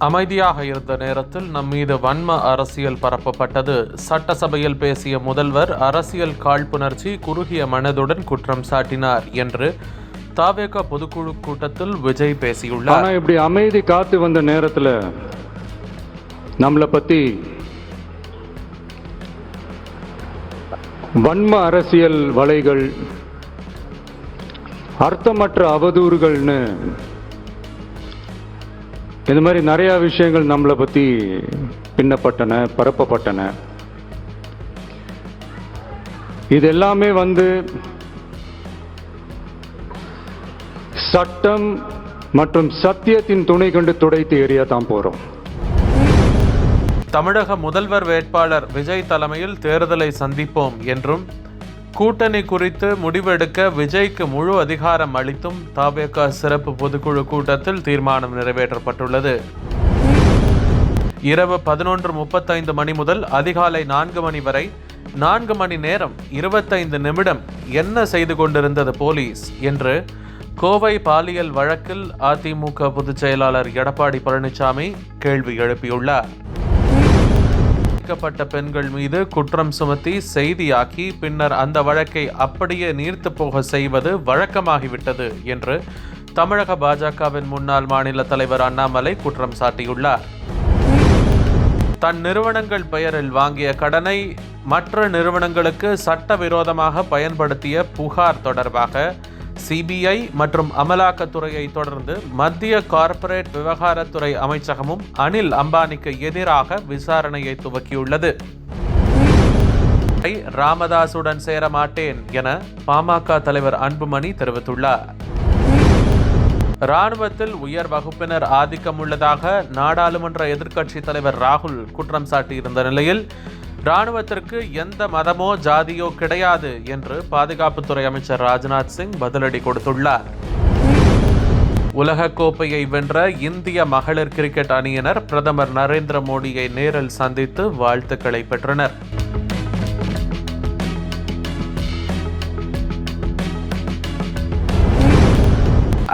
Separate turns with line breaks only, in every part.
அமைதியாக இருந்த நேரத்தில் நம் மீது வன்ம அரசியல் பரப்பப்பட்டது. சட்டசபையில் பேசிய முதல்வர் அரசியல் காழ்ப்புணர்ச்சி, குறுகிய மனதுடன் குற்றம் சாட்டினார் என்று தவேக பொதுக்குழு கூட்டத்தில் விஜய் பேசியுள்ளார்.
ஆனா இப்படி அமைதி காத்து வந்த நேரத்தில் நம்மளை பத்தி வன்ம அரசியல் வலைகள், அர்த்தமற்ற அவதூறுகள்னு இந்த மாதிரி நிறைய விஷயங்கள் நம்மளை பத்தி பின்னப்பட்டன, பரப்பப்பட்டன. இது எல்லாமே சட்டம் மற்றும் சத்தியத்தின் துணை கொண்டு துடைத்து எறிய தான் போறோம்.
தமிழக முதல்வர் வேட்பாளர் விஜய் தலைமையில் தேர்தலை சந்திப்போம் என்றும், கூட்டணி குறித்து முடிவெடுக்க விஜய்க்கு முழு அதிகாரம் அளித்தும் தவேக சிறப்பு பொதுக்குழு கூட்டத்தில் தீர்மானம் நிறைவேற்றப்பட்டுள்ளது. இரவு 11:35 மணி முதல் அதிகாலை 4 மணி வரை 4 மணி நேரம் 25 நிமிடம் என்ன செய்து கொண்டிருந்தது போலீஸ் என்று கோவை பாலியல் வழக்கில் அதிமுக பொதுச் செயலாளர் எடப்பாடி பழனிசாமி கேள்வி எழுப்பியுள்ளார். பெண்கள் மீது குற்றம் சுமத்தி செய்தியாக்கி பின்னர் அந்த வழக்கை அப்படியே நீர்த்து போக செய்வது வழக்கமாகிவிட்டது என்று தமிழக பாஜகவின் முன்னாள் மாநில தலைவர் அண்ணாமலை குற்றம் சாட்டியுள்ளார். தன் நிறுவனங்கள் பெயரில் வாங்கிய கடனை மற்ற நிறுவனங்களுக்கு சட்டவிரோதமாக பயன்படுத்திய புகார் தொடர்பாக சிபிஐ மற்றும் அமலாக்கத்துறையை தொடர்ந்து மத்திய கார்ப்பரேட் விவகாரத்துறை அமைச்சகமும் அனில் அம்பானிக்கு எதிராக விசாரணையை துவக்கியுள்ளது. ராமதாசுடன் சேர மாட்டேன் என பாமக தலைவர் அன்புமணி தெரிவித்துள்ளார். இராணுவத்தில் உயர் வகுப்பினர் ஆதிக்கம் உள்ளதாக நாடாளுமன்ற எதிர்க்கட்சி தலைவர் ராகுல் குற்றம் சாட்டியிருந்த நிலையில், இராணுவத்திற்கு எந்த மதமோ ஜாதியோ கிடையாது என்று பாதுகாப்புத்துறை அமைச்சர் ராஜ்நாத் சிங் பதிலடி கொடுத்துள்ளார். உலகக் கோப்பையை வென்ற இந்திய மகளிர் கிரிக்கெட் அணியினர் பிரதமர் நரேந்திர மோடியை நேரில் சந்தித்து வாழ்த்துக்களை பெற்றனர்.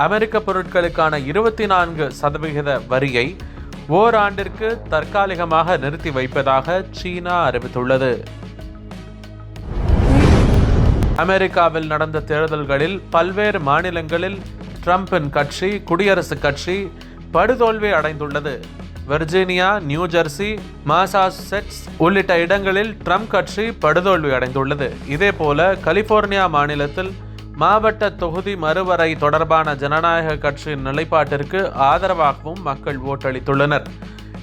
அமெரிக்க பொருட்களுக்கான 24% வரியை ஓராண்டிற்கு தற்காலிகமாக நிறுத்தி வைப்பதாக சீனா அறிவித்துள்ளது. அமெரிக்காவில் நடந்த தேர்தல்களில் பல்வேறு மாநிலங்களில் ட்ரம்பின் கட்சி, குடியரசுக் கட்சி படுதோல்வி அடைந்துள்ளது. வெர்ஜீனியா, நியூ ஜெர்சி, மாசாசுசெட்ஸ் உள்ளிட்ட இடங்களில் ட்ரம்ப் கட்சி படுதோல்வி அடைந்துள்ளது. இதேபோல கலிபோர்னியா மாநிலத்தில் மாவட்ட தொகுதி மறுவரை தொடர்பான ஜனநாயக கட்சியின் நிலைப்பாட்டிற்கு ஆதரவாகவும் மக்கள் ஓட்டளித்துள்ளனர்.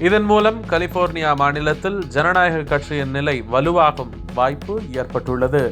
இதன் மூலம் கலிபோர்னியா மாநிலத்தில் ஜனநாயக கட்சியின் நிலை வலுவாகும் வாய்ப்பு ஏற்பட்டுள்ளது.